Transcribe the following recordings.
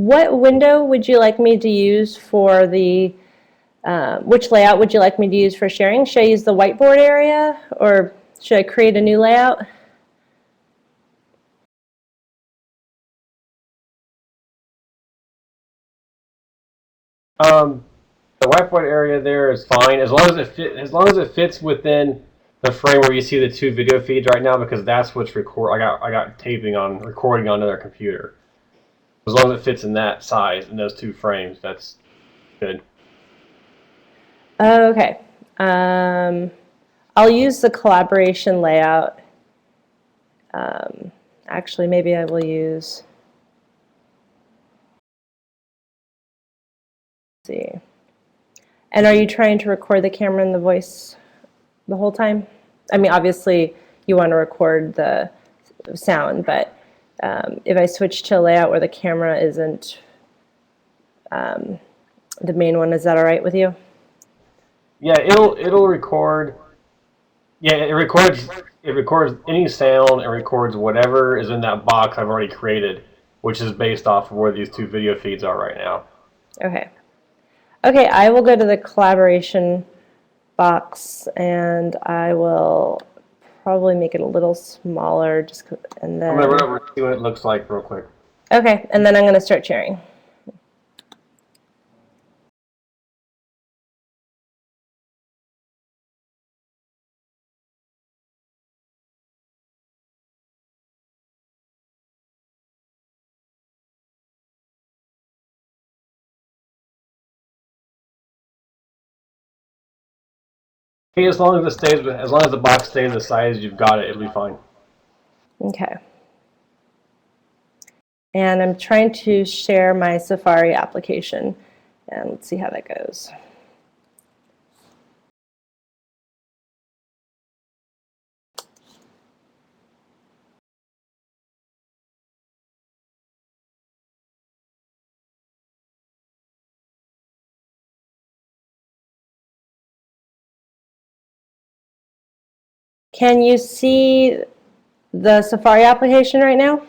What window would you like me to use for the, which layout would you like me to use for sharing? Should I use the whiteboard area, or should I create a new layout? The whiteboard area there is fine as long as it fits within the frame where you see the two video feeds right now, because that's what's I got taping on recording on another computer. As long as it fits in that size in those two frames, that's good. Okay. I'll use the collaboration layout. Actually, maybe I will use. Let's see. And are you trying to record the camera and the voice the whole time? I mean, obviously, you want to record the sound, but if I switch to a layout where the camera isn't the main one, is that all right with you? Yeah, it'll record. Yeah, it records any sound and records whatever is in that box I've already created, which is based off of where these two video feeds are right now. Okay. Okay, I will go to the collaboration box and I will probably make it a little smaller, and then I'm gonna run over and see what it looks like real quick. okay, and then I'm gonna start sharing. Okay, as long as the box stays the size you've got it, it'll be fine. Okay. And I'm trying to share my Safari application, and let's see how that goes. Can you see the Safari application right now?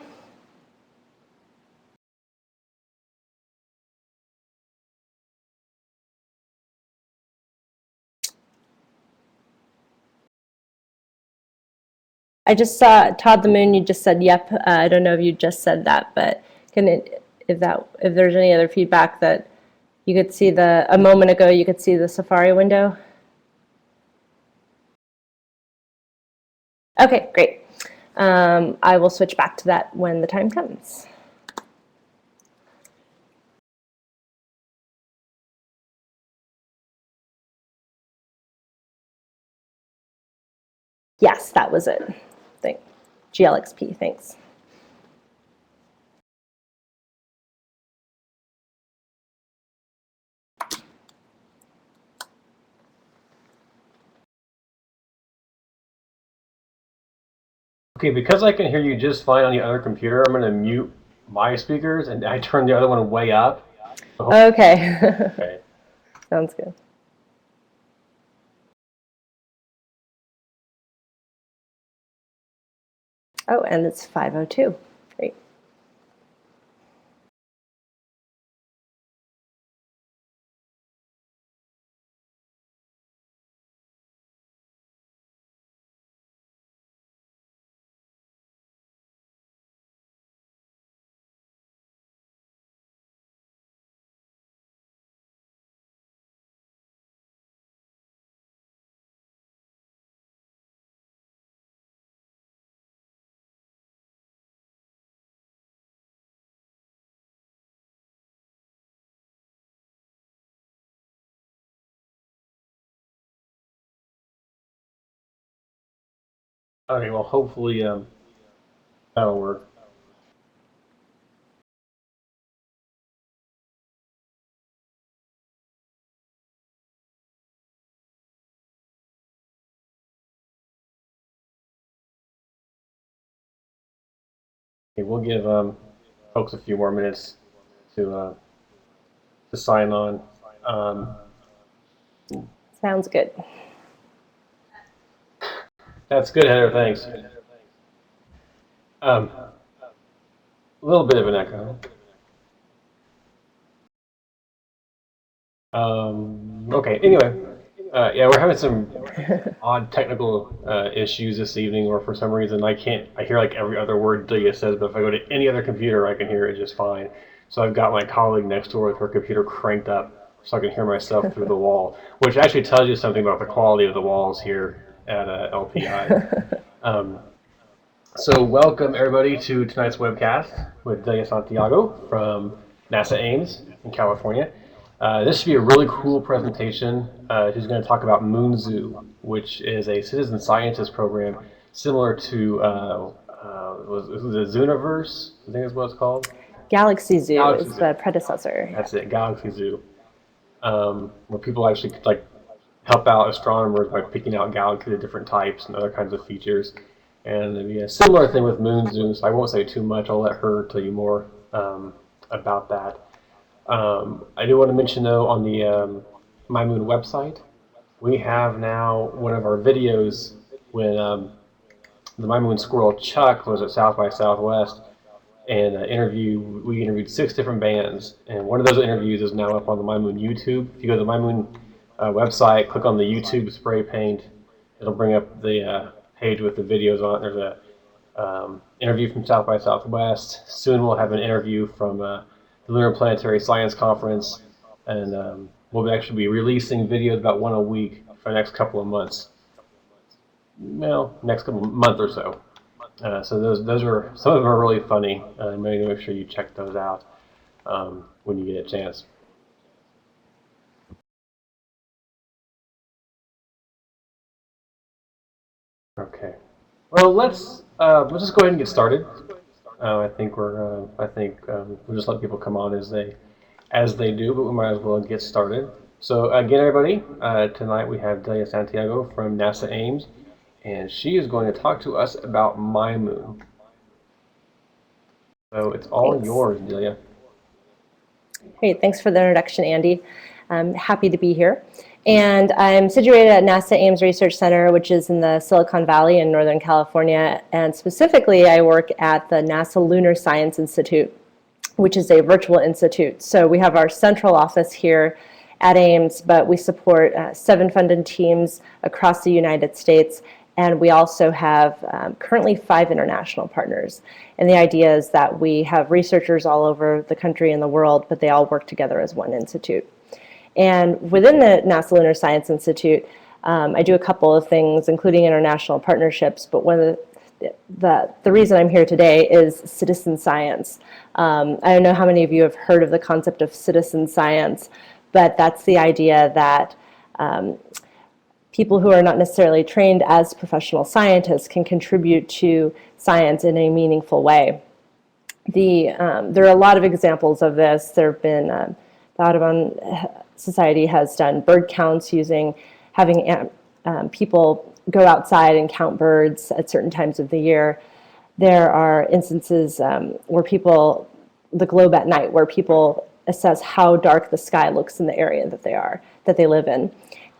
I just saw Todd the Moon. You just said yep. I don't know if you just said that, but if there's any other feedback that you could see a moment ago, you could see the Safari window. Okay, great. I will switch back to that when the time comes. Yes, that was it. GLXP, thanks. Okay, because I can hear you just fine on the other computer, I'm gonna mute my speakers and I turn the other one way up. Okay. Okay. Sounds good. Oh, and it's 5:02. Great. Okay, well, hopefully that'll work. Okay, we'll give folks a few more minutes to sign on. Sounds good. That's good, Heather. Thanks. A little bit of an echo. Okay, anyway, yeah, we're having some odd technical issues this evening, or for some reason I hear like every other word Delia says, but if I go to any other computer, I can hear it just fine. So I've got my colleague next door with her computer cranked up so I can hear myself through the wall, which actually tells you something about the quality of the walls here at LPI. Um, so welcome everybody to tonight's webcast with Delia Santiago from NASA Ames in California. This should be a really cool presentation. She's going to talk about MoonZoo, which is a citizen scientist program similar to was it Zooniverse? I think is what it's called. Galaxy Zoo Galaxy is Zoo. the predecessor. That's it, Galaxy Zoo, where people actually like help out astronomers by picking out galaxies of different types and other kinds of features. And it'd be a similar thing with MoonZoo, so I won't say too much. I'll let her tell you more about that. I do want to mention though on the MyMoon website, we have now one of our videos when the MyMoon squirrel Chuck was at South by Southwest and we interviewed 6 different bands, and one of those interviews is now up on the MyMoon YouTube. If you go to the MyMoon website, click on the YouTube spray paint, it'll bring up the page with the videos on it. There's a interview from South by Southwest. Soon we'll have an interview from the Lunar Planetary Science Conference, and we'll actually be releasing videos about one a week for the next couple of months. Well, next couple month or so. So those are some of them are really funny. Maybe make sure you check those out when you get a chance. Okay. Well, let's just go ahead and get started. I think we'll just let people come on as they do, but we might as well get started. So again, everybody, tonight we have Delia Santiago from NASA Ames, and she is going to talk to us about MyMoon. So it's all Thanks. yours, Delia. Great, thanks for the introduction, Andy. I'm happy to be here. And I'm situated at NASA Ames Research Center, which is in the Silicon Valley in Northern California. And specifically, I work at the NASA Lunar Science Institute, which is a virtual institute. So we have our central office here at Ames, but we support 7 funded teams across the United States. And we also have currently 5 international partners. And the idea is that we have researchers all over the country and the world, but they all work together as one institute. And within the NASA Lunar Science Institute, I do a couple of things, including international partnerships, but one of the reason I'm here today is citizen science. I don't know how many of you have heard of the concept of citizen science, but that's the idea that people who are not necessarily trained as professional scientists can contribute to science in a meaningful way. There are a lot of examples of this. There have been, the Audubon Society has done bird counts having people go outside and count birds at certain times of the year. There are instances where the globe at night, where people assess how dark the sky looks in the area that they live in.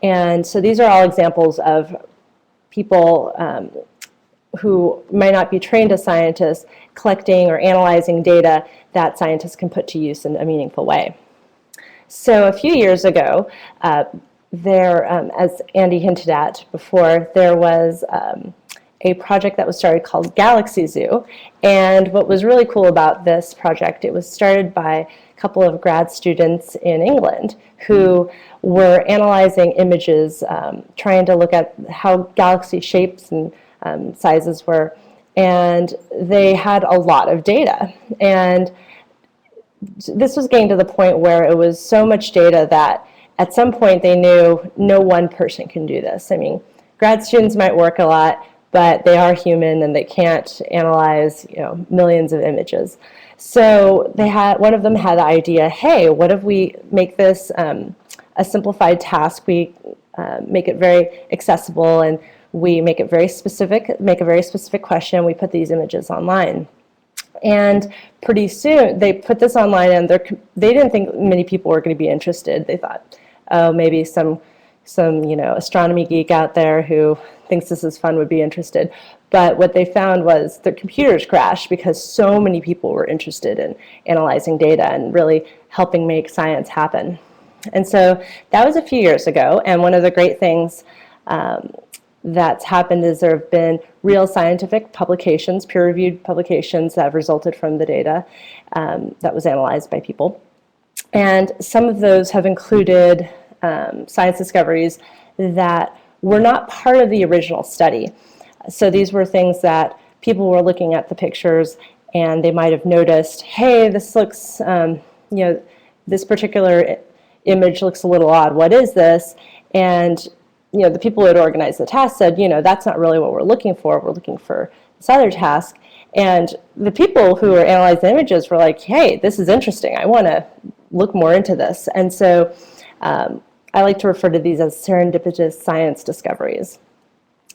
And so these are all examples of people who might not be trained as scientists collecting or analyzing data that scientists can put to use in a meaningful way. So a few years ago, as Andy hinted at before, there was a project that was started called Galaxy Zoo. And what was really cool about this project, it was started by a couple of grad students in England who were analyzing images, trying to look at how galaxy shapes and sizes were. And they had a lot of data. And this was getting to the point where it was so much data that at some point they knew no one person can do this. I mean, grad students might work a lot, but they are human and they can't analyze, millions of images. So one of them had the idea, hey, what if we make this a simplified task? We make it very accessible and we make it very specific, make a very specific question. We put these images online. And pretty soon they put this online, and they didn't think many people were going to be interested. They thought, oh, maybe some astronomy geek out there who thinks this is fun would be interested. But what they found was their computers crashed because so many people were interested in analyzing data and really helping make science happen. And so that was a few years ago, and one of the great things that's happened is there have been real scientific publications, peer-reviewed publications that have resulted from the data that was analyzed by people. And some of those have included science discoveries that were not part of the original study. So these were things that people were looking at the pictures and they might have noticed, hey, this looks, this particular image looks a little odd. What is this? And the people who had organized the task said, that's not really what we're looking for. We're looking for this other task. And the people who were analyzing the images were like, hey, this is interesting. I want to look more into this. And so I like to refer to these as serendipitous science discoveries.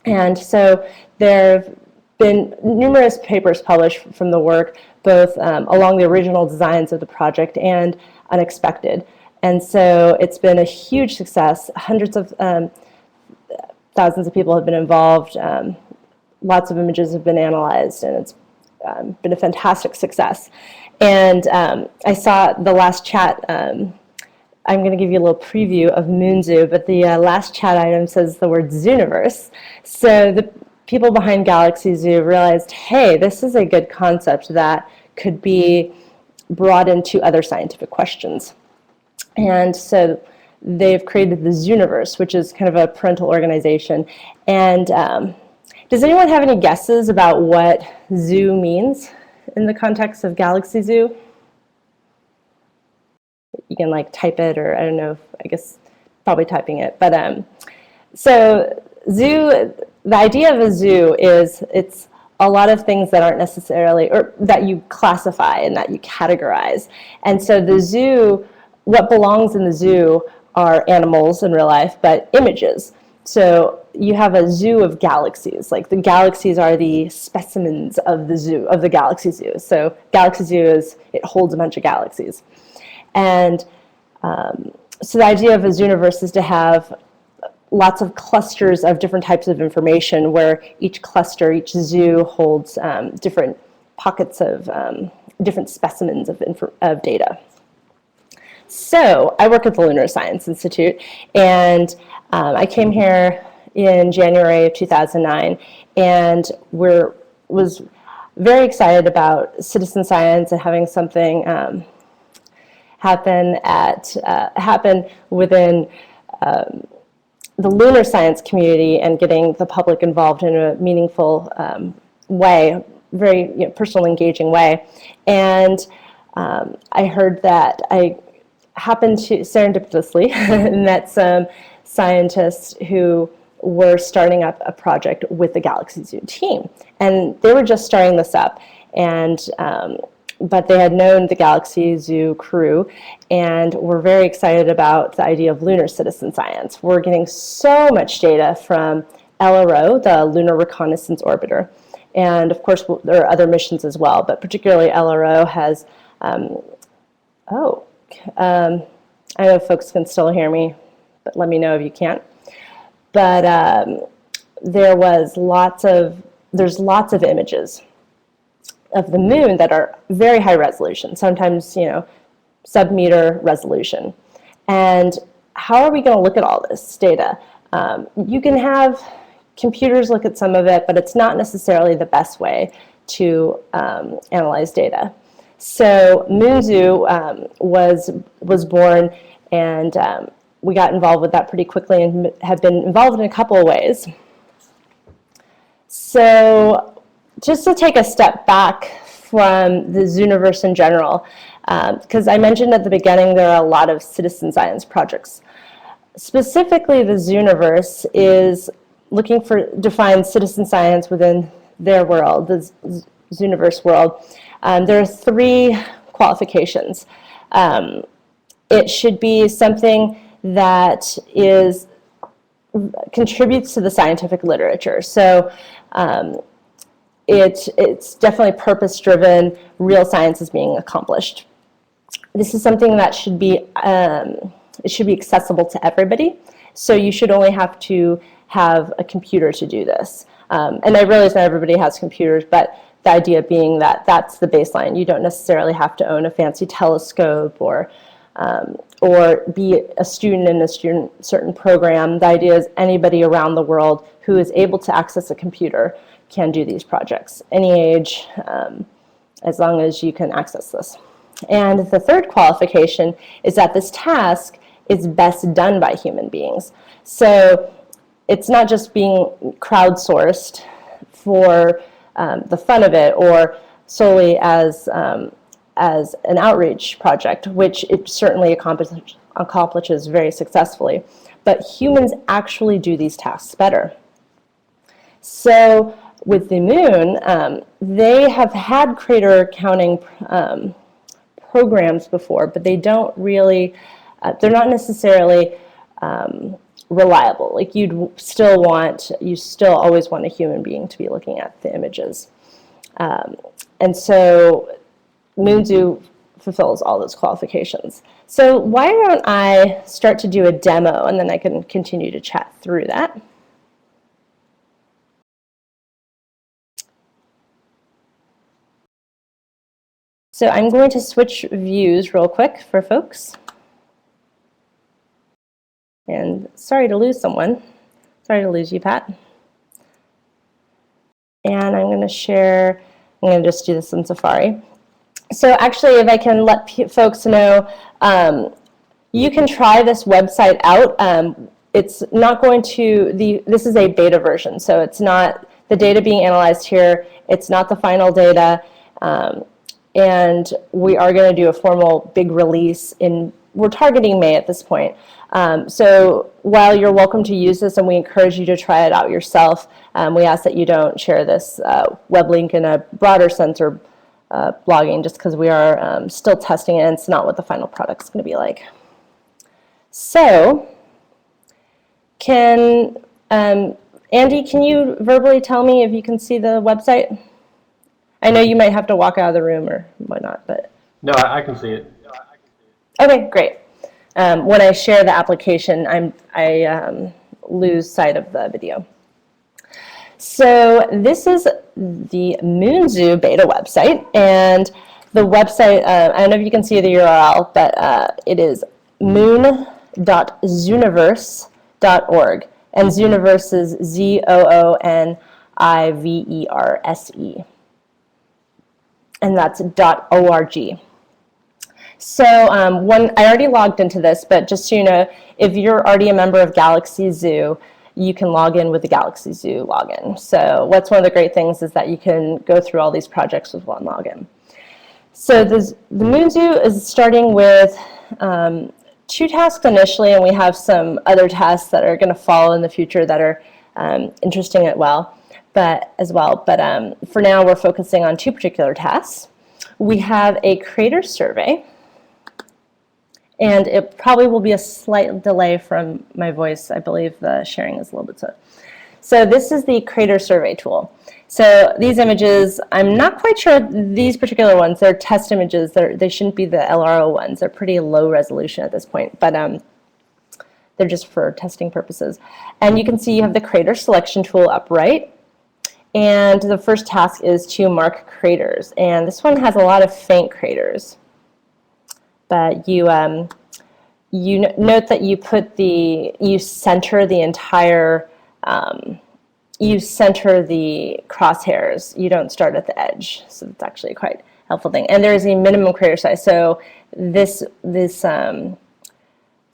And so there have been numerous papers published from the work, both along the original designs of the project and unexpected. And so it's been a huge success. Hundreds of thousands of people have been involved. Lots of images have been analyzed, and it's been a fantastic success. And I saw the last chat. I'm going to give you a little preview of MoonZoo, but the last chat item says the word Zooniverse. So the people behind Galaxy Zoo realized, hey, this is a good concept that could be brought into other scientific questions. And so they've created the Zooniverse, which is kind of a parental organization. And does anyone have any guesses about what zoo means in the context of Galaxy Zoo? You can type it, or I don't know, I guess probably typing it. But so zoo, the idea of a zoo is it's a lot of things that aren't necessarily, or that you classify and that you categorize. And so the zoo, what belongs in the zoo are animals in real life, but images. So you have a zoo of galaxies. The galaxies are the specimens of the zoo, of the Galaxy Zoo. So Galaxy Zoo it holds a bunch of galaxies. And so the idea of a Zooniverse is to have lots of clusters of different types of information where each cluster, each zoo holds different pockets of different specimens of data. So I work at the Lunar Science Institute, and I came here in January of 2009, and was very excited about citizen science and having something happen within the lunar science community and getting the public involved in a meaningful way, very personal, engaging way. And I heard that I happened to serendipitously met some scientists who were starting up a project with the Galaxy Zoo team. And they were just starting this up. And but they had known the Galaxy Zoo crew and were very excited about the idea of lunar citizen science. We're getting so much data from LRO, the Lunar Reconnaissance Orbiter. And of course, there are other missions as well, but particularly LRO has, I don't know if folks can still hear me, but let me know if you can't. But there's lots of images of the moon that are very high resolution, sometimes, sub-meter resolution. And how are we going to look at all this data? You can have computers look at some of it, but it's not necessarily the best way to analyze data. So MoonZoo was born, and we got involved with that pretty quickly and have been involved in a couple of ways. So just to take a step back from the Zooniverse in general, because I mentioned at the beginning there are a lot of citizen science projects. Specifically, the Zooniverse is looking for define citizen science within their world, the Zooniverse world. There are 3 qualifications. It should be something that contributes to the scientific literature. So it's definitely purpose-driven, real science is being accomplished. This is something that should be accessible to everybody, so you should only have to have a computer to do this. And I realize not everybody has computers, but the idea being that that's the baseline. You don't necessarily have to own a fancy telescope or or be a student in a certain program. The idea is anybody around the world who is able to access a computer can do these projects, any age, as long as you can access this. And the third qualification is that this task is best done by human beings. So it's not just being crowdsourced for the fun of it, or solely as an outreach project, which it certainly accomplishes very successfully. But humans actually do these tasks better. So with the Moon, they have had crater counting programs before, but they don't really, they're not necessarily reliable. Like you still always want a human being to be looking at the images. And so MoonZoo fulfills all those qualifications. So why don't I start to do a demo, and then I can continue to chat through that. So I'm going to switch views real quick for folks. And sorry to lose someone. Sorry to lose you, Pat. And I'm going to share, I'm going to just do this in Safari. So actually, if I can let folks know, you can try this website out. It's not going to, this is a beta version, so it's not the data being analyzed here. It's not the final data. And we are going to do a formal big release we're targeting May at this point. So while you're welcome to use this and we encourage you to try it out yourself, we ask that you don't share this web link in a broader sense or blogging, just because we are still testing it and it's not what the final product is going to be like. So Andy, can you verbally tell me if you can see the website? I know you might have to walk out of the room or whatnot, but. No, I can see it. Okay, great. When I share the application, I lose sight of the video. So this is the MoonZoo beta website, and the website, I don't know if you can see the URL, but it is moon.zooniverse.org, and Zooniverse is ZOONIVERSE, and that's .org. So I already logged into this, but just so you know, if you're already a member of Galaxy Zoo, you can log in with the Galaxy Zoo login. So what's one of the great things is that you can go through all these projects with one login. So the MoonZoo is starting with 2 tasks initially, and we have some other tasks that are going to follow in the future that are interesting as well. But for now, we're focusing on 2 particular tasks. We have a crater survey. And it probably will be a slight delay from my voice. I believe the sharing is a little bit slow. So this is the crater survey tool. So these images, I'm not quite sure these particular ones, they're test images. They shouldn't be the LRO ones. They're pretty low resolution at this point, but they're just for testing purposes. And you can see you have the crater selection tool up right. And the first task is to mark craters. And this one has a lot of faint craters. But you note that you center the entire, you center the crosshairs. You don't start at the edge, so that's actually a quite helpful thing. And there is a minimum crater size. So the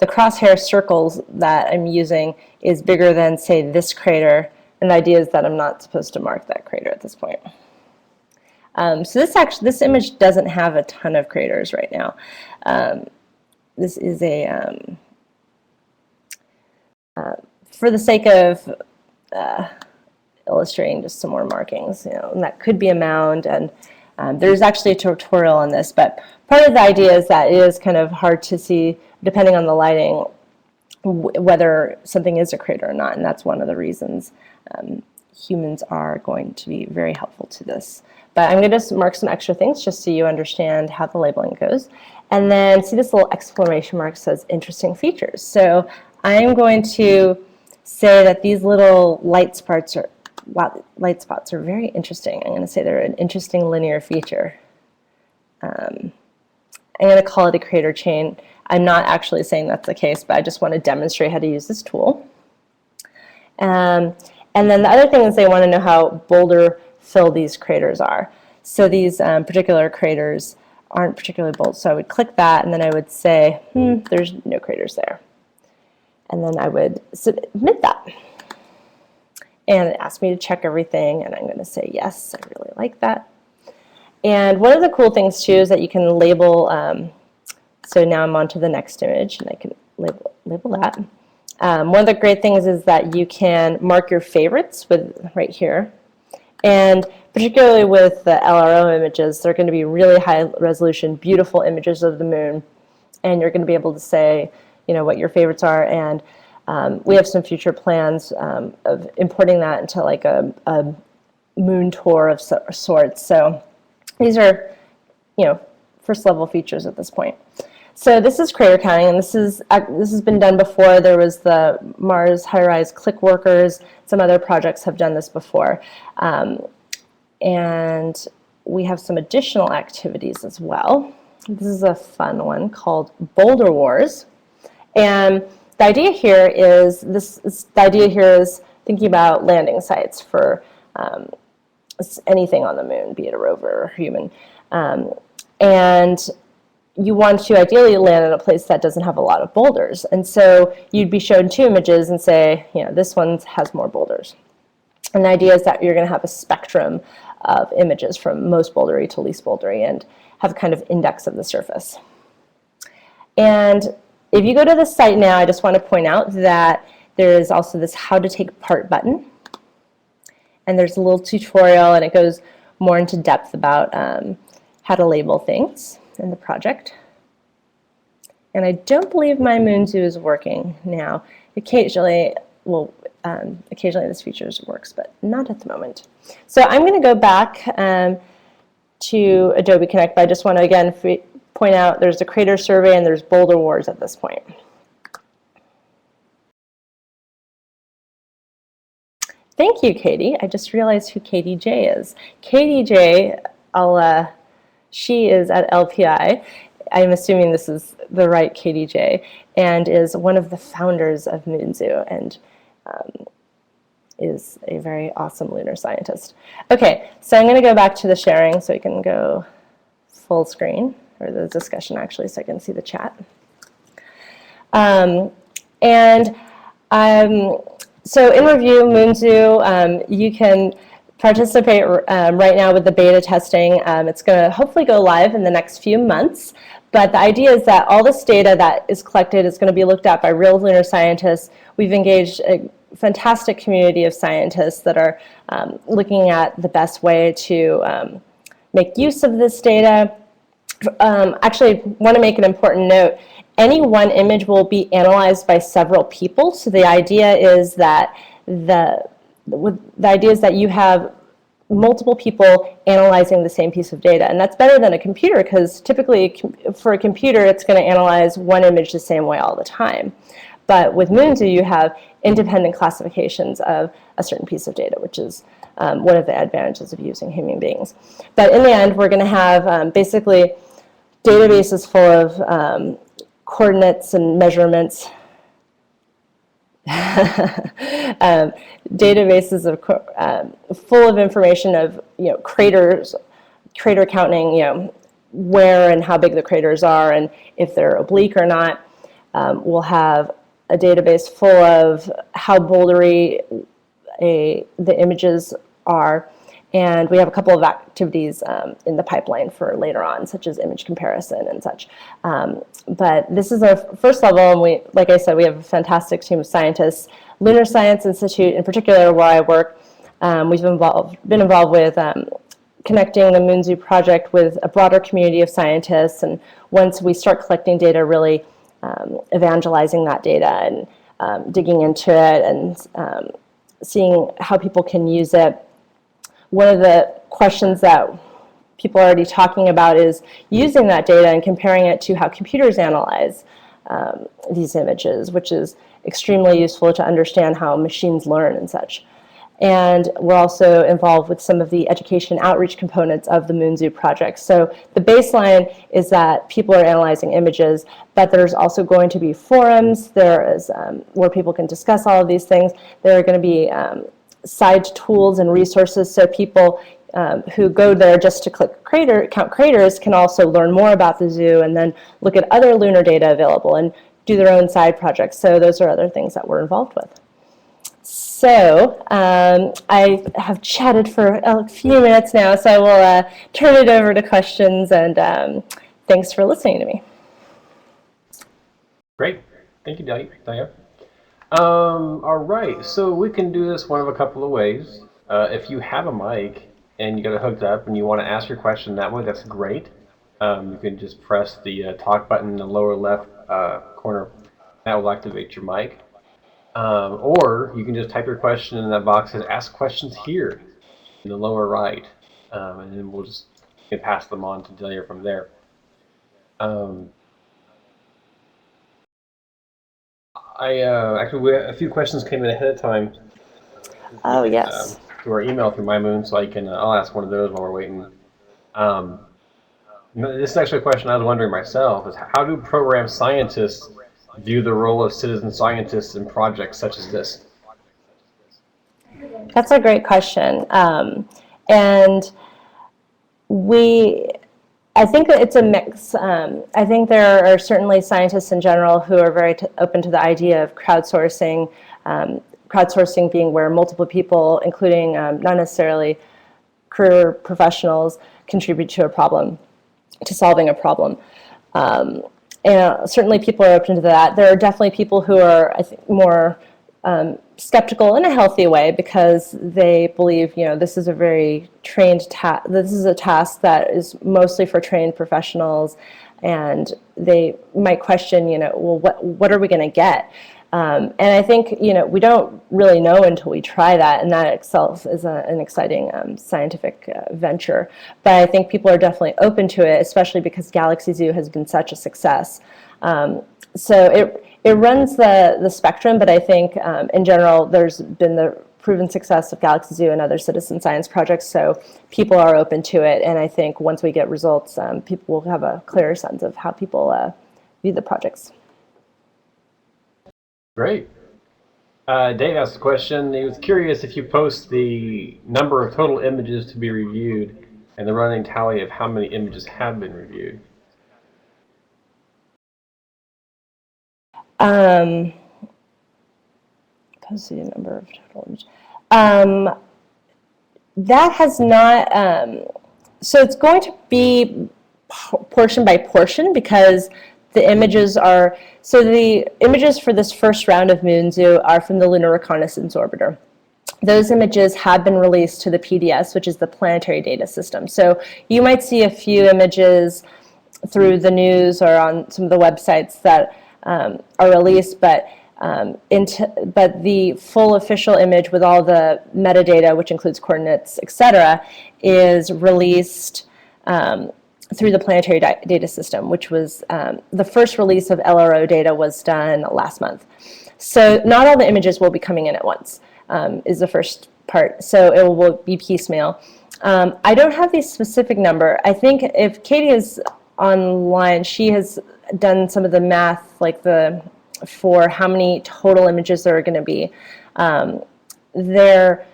crosshair circles that I'm using is bigger than, say, this crater. And the idea is that I'm not supposed to mark that crater at this point. So this image doesn't have a ton of craters right now. This is for the sake of illustrating just some more markings, and that could be a mound, and there's actually a tutorial on this, but part of the idea is that it is kind of hard to see, depending on the lighting, whether something is a crater or not, and that's one of the reasons humans are going to be very helpful to this. But I'm going to just mark some extra things just so you understand how the labeling goes. And then see this little exclamation mark says interesting features. So I'm going to say that these little light spots are very interesting. I'm going to say they're an interesting linear feature. I'm going to call it a crater chain. I'm not actually saying that's the case, but I just want to demonstrate how to use this tool. And then the other thing is they want to know how boulder filled these craters are. So these particular craters aren't particularly bold. So I would click that, and then I would say, there's no craters there. And then I would submit that. And it asked me to check everything, and I'm going to say, yes, I really like that. And one of the cool things, too, is that you can label. So now I'm on to the next image, and I can label that. One of the great things is that you can mark your favorites with right here. And particularly with the LRO images, they're going to be really high resolution, beautiful images of the moon. And you're going to be able to say, what your favorites are. And we have some future plans of importing that into like a moon tour of sorts. So these are, first level features at this point. So this is crater counting, and this has been done before. There was the Mars High-Rise Click Workers. Some other projects have done this before. And we have some additional activities as well. This is a fun one called Boulder Wars. And the idea here is thinking about landing sites for anything on the moon, be it a rover or human. And you want to ideally land in a place that doesn't have a lot of boulders. And so you'd be shown two images and say, this one has more boulders. And the idea is that you're going to have a spectrum of images from most bouldery to least bouldery and have a kind of index of the surface. And if you go to the site now, I just want to point out that there is also this how to take part button. And there's a little tutorial, and it goes more into depth about how to label things in the project. And I don't believe my MoonZoo is working now. Occasionally this feature works, but not at the moment. So I'm going to go back to Adobe Connect, but I just want to again point out there's a crater survey and there's boulder wars at this point. Thank you, Katie. I just realized who Katie J is. Katie J, she is at LPI. I'm assuming this is the right Katie J, and is one of the founders of MoonZoo and is a very awesome lunar scientist. Okay, so I'm going to go back to the sharing so we can go full screen, or the discussion actually, so I can see the chat. So in review, MoonZoo, you can participate right now with the beta testing. It's going to hopefully go live in the next few months. But the idea is that all this data that is collected is going to be looked at by real lunar scientists. We've engaged a fantastic community of scientists that are looking at the best way to make use of this data. Actually, want to make an important note. Any one image will be analyzed by several people. So the idea is that you have multiple people analyzing the same piece of data. And that's better than a computer, because typically for a computer, it's going to analyze one image the same way all the time. But with MoonZoo, you have independent classifications of a certain piece of data, which is one of the advantages of using human beings. But in the end, we're going to have basically databases full of coordinates and measurements, databases of full of information of craters, crater counting, where and how big the craters are and if they're oblique or not. We'll have a database full of how bouldery the images are. And we have a couple of activities in the pipeline for later on, such as image comparison and such. But this is our first level, and like I said, we have a fantastic team of scientists. Lunar Science Institute, in particular, where I work, we've been involved with connecting the MoonZoo project with a broader community of scientists. And once we start collecting data, really evangelizing that data and digging into it and seeing how people can use it. One of the questions that people are already talking about is using that data and comparing it to how computers analyze these images, which is extremely useful to understand how machines learn and such. And we're also involved with some of the education outreach components of the MoonZoo project. So the baseline is that people are analyzing images, but there's also going to be forums. There is where people can discuss all of these things. There are going to be side tools and resources, so people who go there just to count craters can also learn more about the zoo and then look at other lunar data available and do their own side projects. So those are other things that we're involved with. So I have chatted for a few minutes now, so I will turn it over to questions, and thanks for listening to me. Great. Thank you, Delia. All right, so we can do this one of a couple of ways. If you have a mic and you got it hooked up and you want to ask your question that way, that's great. You can just press the talk button in the lower left corner. That will activate your mic. Or you can just type your question in that box and ask questions here in the lower right. And then we'll just pass them on to Delia from there. Actually, a few questions came in ahead of time. Oh, yes. Through our email through MyMoon, so I'll ask one of those while we're waiting. This is actually a question I was wondering myself: is how do program scientists view the role of citizen scientists in projects such as this? That's a great question, and I think that it's a mix. I think there are certainly scientists in general who are very open to the idea of crowdsourcing, crowdsourcing being where multiple people, including not necessarily career professionals, contribute to a problem, to solving a problem. And certainly people are open to that. There are definitely people who are, I think, more skeptical in a healthy way, because they believe, this is a very trained task. This is a task that is mostly for trained professionals, and they might question, well, what are we going to get? And I think, we don't really know until we try that, and that itself is an exciting scientific venture. But I think people are definitely open to it, especially because Galaxy Zoo has been such a success. So it runs the spectrum, but I think in general there's been the proven success of Galaxy Zoo and other citizen science projects, so people are open to it, and I think once we get results, people will have a clearer sense of how people view the projects. Great. Dave asked a question. He was curious if you post the number of total images to be reviewed and the running tally of how many images have been reviewed. Post the number of total images. That has not. So it's going to be portion by portion, because the images are. So the images for this first round of MoonZoo are from the Lunar Reconnaissance Orbiter. Those images have been released to the PDS, which is the Planetary Data System. So you might see a few images through the news or on some of the websites that are released, but the full official image with all the metadata, which includes coordinates, etc., is released through the Planetary Data System, which was the first release of LRO data was done last month. So not all the images will be coming in at once, is the first part. So it will be piecemeal. I don't have the specific number. I think if Katie is online, she has done some of the math, for how many total images there are going to be there.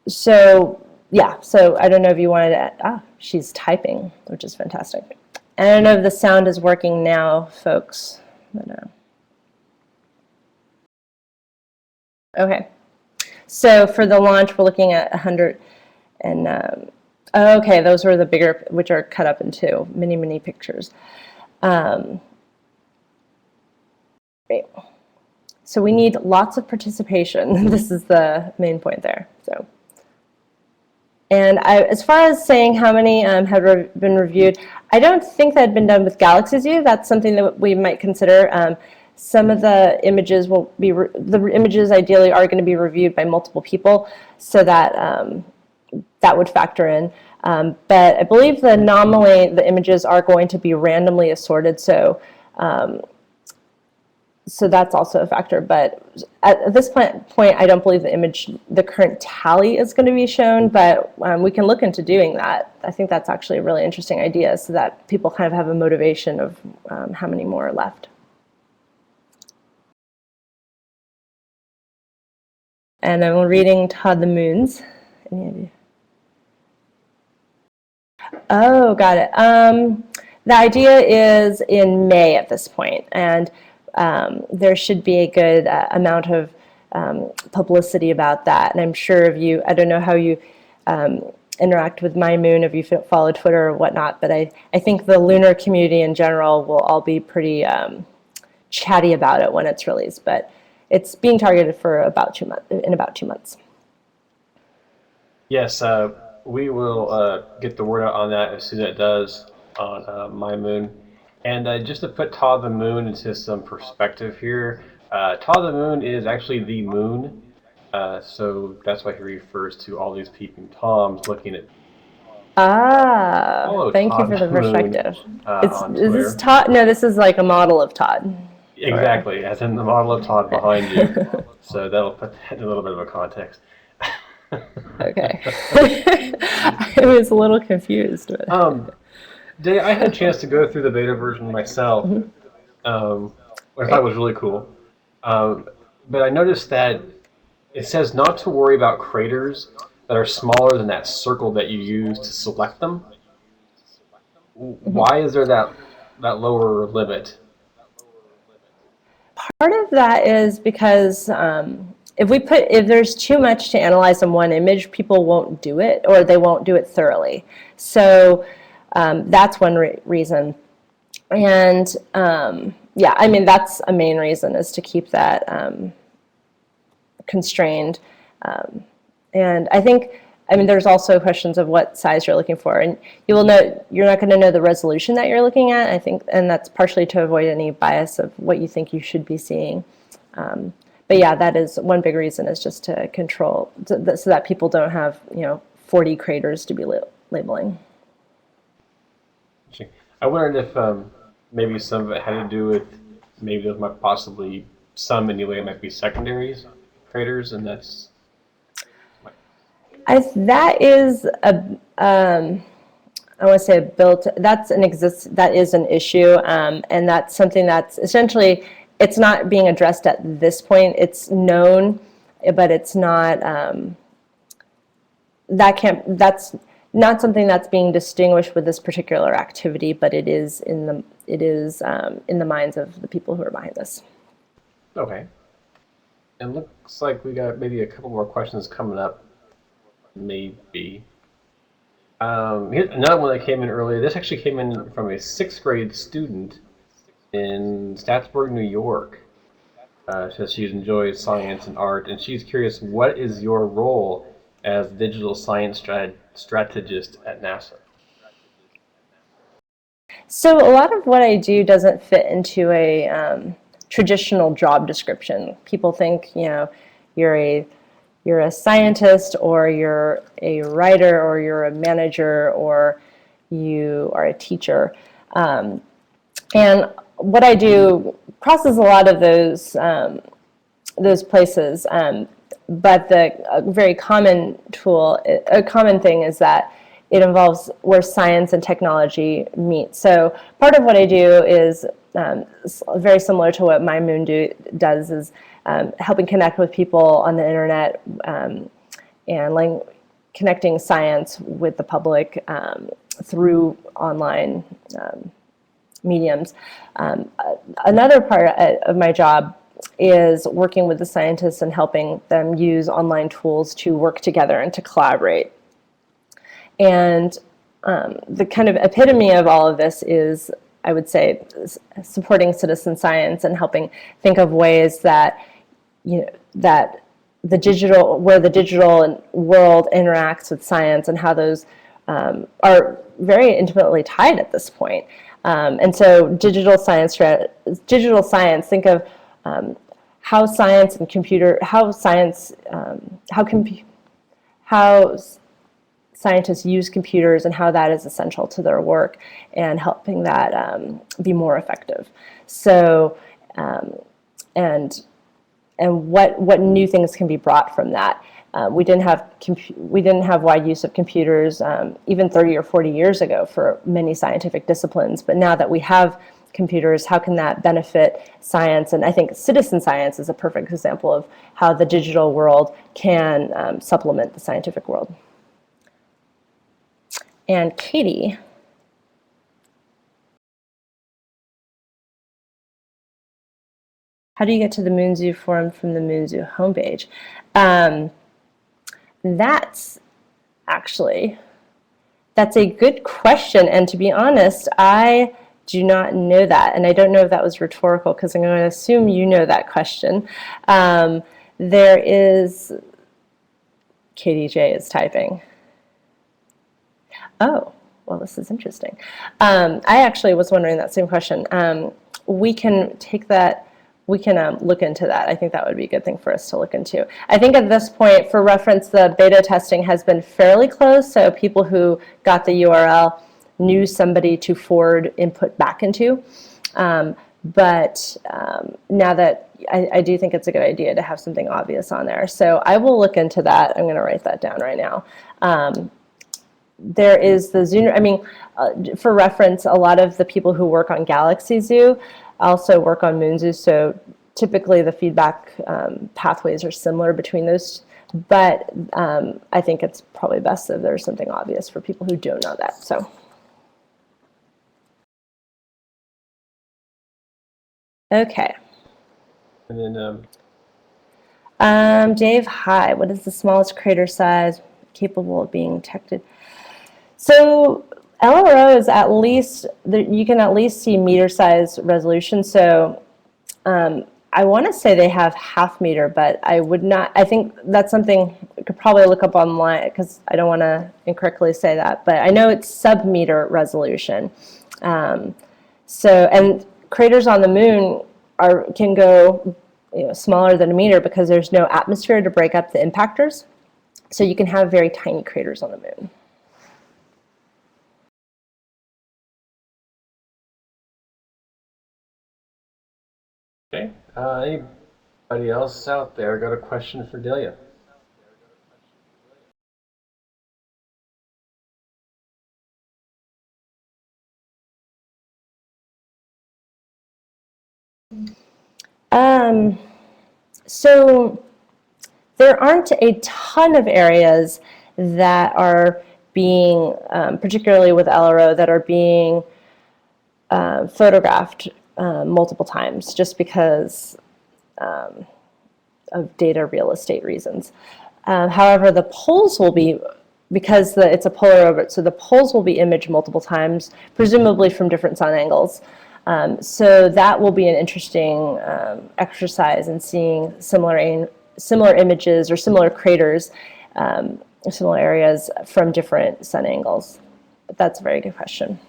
So yeah, so I don't know if you wanted to, she's typing, which is fantastic. I don't know if the sound is working now, folks. Okay, so for the launch, we're looking at 100 and, okay, those were the bigger, which are cut up into mini pictures. Great. So we need lots of participation. This is the main point there. So, and as far as saying how many have been reviewed, I don't think that had been done with Galaxy Zoo. That's something that we might consider. Some of the images will be, the images ideally are going to be reviewed by multiple people, so that that would factor in. But I believe that nominally the images are going to be randomly assorted. So so that's also a factor. But at this point, I don't believe the current tally is going to be shown, but we can look into doing that. I think that's actually a really interesting idea, so that people kind of have a motivation of how many more are left. And I'm reading Todd the Moons. Any idea? Oh, got it. The idea is in May at this point, and there should be a good amount of publicity about that. And I'm sure I don't know how you interact with My Moon, if you follow Twitter or whatnot, but I think the lunar community in general will all be pretty chatty about it when it's released. But it's being targeted for about 2 months, in about 2 months. Yes, we will get the word out on that as soon as it does on My Moon. And just to put Todd the Moon into some perspective here, Todd the Moon is actually the moon. So that's why he refers to all these peeping Toms looking at. Thank you Todd for the the Moon, perspective. on Is this Twitter. Todd? No, this is like a model of Todd. Exactly, as in the model of Todd behind you. So that'll put that in a little bit of a context. Okay. I was a little confused. Day, I had a chance to go through the beta version myself, which I thought was really cool. But I noticed that it says not to worry about craters that are smaller than that circle that you use to select them. Why is there that lower limit? Part of that is because if there's too much to analyze in one image, people won't do it, or they won't do it thoroughly. So that's one reason. And yeah, I mean, that's a main reason, is to keep that constrained. And I think, I mean, there's also questions of what size you're looking for, and you're not going to know the resolution that you're looking at, I think, and that's partially to avoid any bias of what you think you should be seeing. But yeah, that is one big reason, is just to control, so that people don't have 40 craters to be labeling. I wondered if maybe some of it had to do with, maybe those might possibly, some anyway, might be secondaries, craters, and that's. That is I want to say that is an issue, and that's something that's essentially, it's not being addressed at this point. It's known, but it's not, that's not something that's being distinguished with this particular activity, but it is in the minds of the people who are behind this. Okay. And looks like we got maybe a couple more questions coming up. Maybe. Here's another one that came in earlier. This actually came in from a 6th grade student in Statsburg, New York. Says she enjoys science and art, and she's curious, what is your role as digital science strategist at NASA? So a lot of what I do doesn't fit into a traditional job description. People think, you're a scientist, or you're a writer, or you're a manager, or you are a teacher. And what I do crosses a lot of those places. But a very common thing is that it involves where science and technology meet. So part of what I do is very similar to what My Moon does, is helping connect with people on the internet, and connecting science with the public through online mediums. Another part of my job is working with the scientists and helping them use online tools to work together and to collaborate. And the kind of epitome of all of this is, I would say, supporting citizen science and helping think of ways that where the digital world interacts with science, and how those are very intimately tied at this point. And so digital science, think of how science and how scientists use computers, and how that is essential to their work, and helping that be more effective. So and what new things can be brought from that. We didn't have wide use of computers even 30 or 40 years ago for many scientific disciplines, but now that we have computers, how can that benefit science? And I think citizen science is a perfect example of how the digital world can supplement the scientific world. And Katie. How do you get to the MoonZoo forum from the MoonZoo homepage? That's a good question, and to be honest, I do not know that, and I don't know if that was rhetorical because I'm going to assume you know that question. There is, KDJ is typing. Oh, well, this is interesting. I actually was wondering that same question. We can take that. We can look into that. I think that would be a good thing for us to look into. I think at this point, for reference, the beta testing has been fairly close, so people who got the URL knew somebody to forward input back into. But now that I do think it's a good idea to have something obvious on there. So I will look into that. I'm going to write that down right now. There is the Zoo, I mean, for reference, a lot of the people who work on Galaxy Zoo also work on MoonZoo, so typically the feedback pathways are similar between those, but I think it's probably best if there's something obvious for people who don't know that. So. Okay. And then Dave, hi, what is the smallest crater size capable of being detected? So LRO is at least, you can at least see meter size resolution. So I want to say they have half meter, but I would not, I think that's something you could probably look up online because I don't want to incorrectly say that, but I know it's sub-meter resolution. And craters on the moon can go smaller than a meter because there's no atmosphere to break up the impactors. So you can have very tiny craters on the moon. Okay. Anybody else out there got a question for Delia? So there aren't a ton of areas that are being, particularly with LRO, that are being photographed multiple times just because of data real estate reasons. However, the poles will be, because it's a polar orbit, so the poles will be imaged multiple times, presumably from different sun angles. So that will be an interesting exercise in seeing similar images or similar craters, similar areas from different sun angles. But that's a very good question.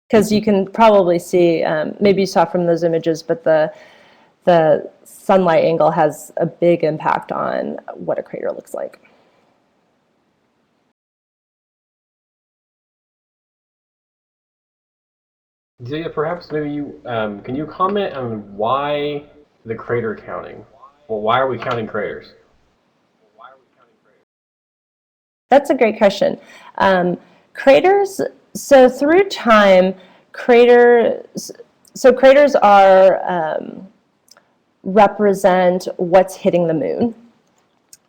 Because you can probably see, maybe you saw from those images, but the sunlight angle has a big impact on what a crater looks like. Delia, perhaps maybe you can you comment on why the crater counting? Well, why are we counting craters? That's a great question. Craters, so through time, craters are represent what's hitting the moon.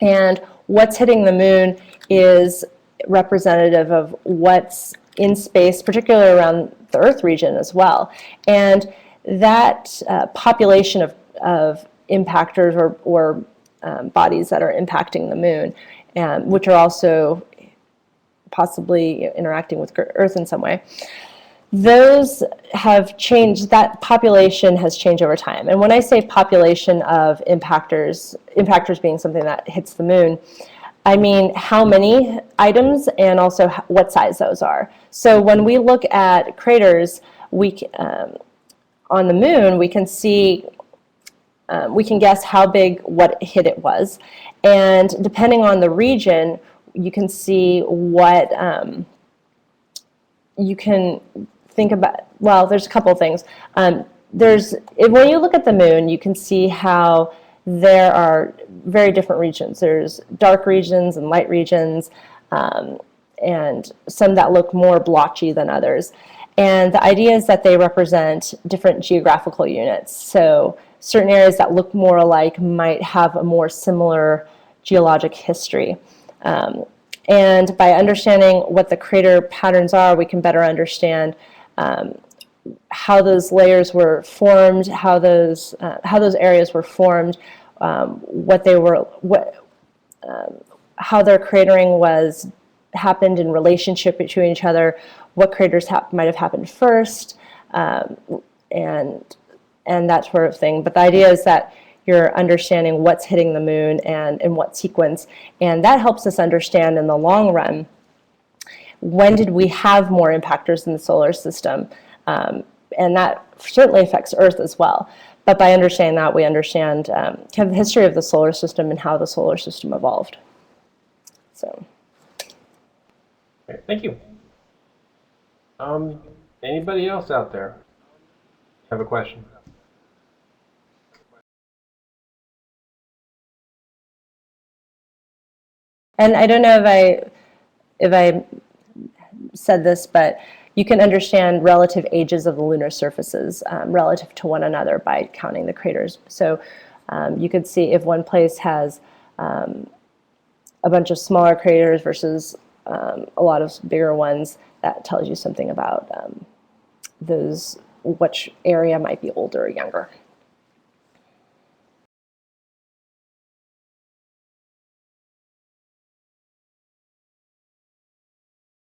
And what's hitting the moon is representative of what's in space, particularly around the Earth region as well. And that population of impactors or bodies that are impacting the moon, which are also possibly interacting with Earth in some way, those have changed, that population has changed over time. And when I say population of impactors being something that hits the moon, I mean how many items and also what size those are. So when we look at craters, on the moon, we can see, we can guess how big what hit it was. And depending on the region, you can see what, you can think about, well, there's a couple of things. When you look at the moon, you can see how there are very different regions. There's dark regions and light regions, and some that look more blotchy than others. And the idea is that they represent different geographical units. So certain areas that look more alike might have a more similar geologic history. And by understanding what the crater patterns are, we can better understand how those layers were formed, how those areas were formed, how their cratering happened in relationship between each other, what craters might have happened first, and that sort of thing. But the idea is that you're understanding what's hitting the moon and in what sequence, and that helps us understand in the long run, when did we have more impactors in the solar system? And that certainly affects Earth as well. But by understanding that, we understand kind of the history of the solar system and how the solar system evolved. So. Okay, thank you. Anybody else out there have a question? And I don't know if I said this, but you can understand relative ages of the lunar surfaces relative to one another by counting the craters. So you could see if one place has a bunch of smaller craters versus a lot of bigger ones, that tells you something about which area might be older or younger.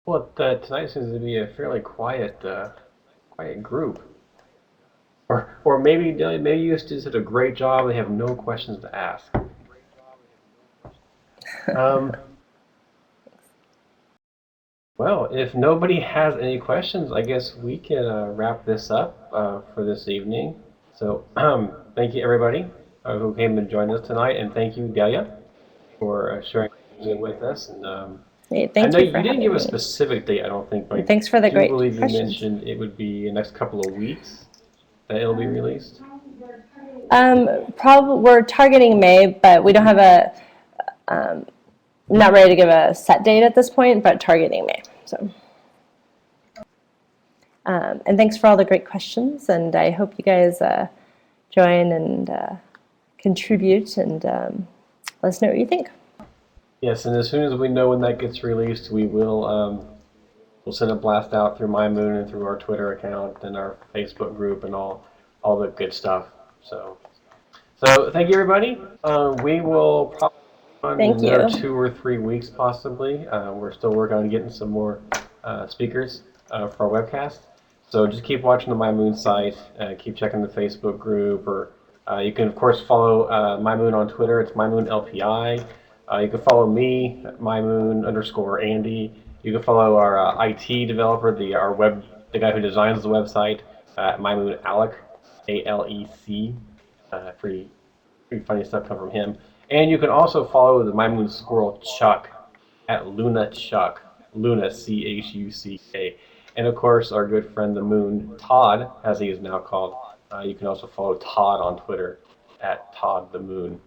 Well, tonight seems to be a fairly quiet group. Or maybe you just did a great job. They have no questions to ask. Well, if nobody has any questions, I guess we can wrap this up for this evening. So thank you, everybody who came and joined us tonight, and thank you, Delia, for sharing with us. And Hey, I know you for didn't give a me. specific date, I don't think, but Thanks for the I do great believe you questions. mentioned it would be the next couple of weeks that it'll be released. Probably we're targeting May, but we don't have not ready to give a set date at this point, but targeting May. So, and thanks for all the great questions, and I hope you guys join and contribute and let us know what you think. Yes, and as soon as we know when that gets released, we will we'll send a blast out through MyMoon and through our Twitter account and our Facebook group and all the good stuff. So thank you, everybody. We will probably in another 2 or 3 weeks possibly. We're still working on getting some more speakers for our webcast. So just keep watching the MyMoon site. Keep checking the Facebook group, or you can of course follow MyMoon on Twitter. It's MyMoonLPI. You can follow me at MyMoon_Andy. You can follow our IT developer, the guy who designs the website, at MyMoonAlec, ALEC. Pretty funny stuff come from him. And you can also follow the MyMoon squirrel Chuck at LunaChuck, Luna CHUCK. And of course, our good friend the Moon, Todd, as he is now called. You can also follow Todd on Twitter at Todd the Moon.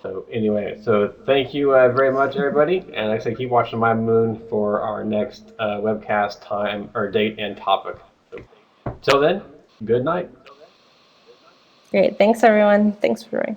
So anyway, so thank you very much, everybody. And like I say, keep watching MyMoon for our next webcast time or date and topic. So, till then, good night. Great. Thanks, everyone. Thanks for joining.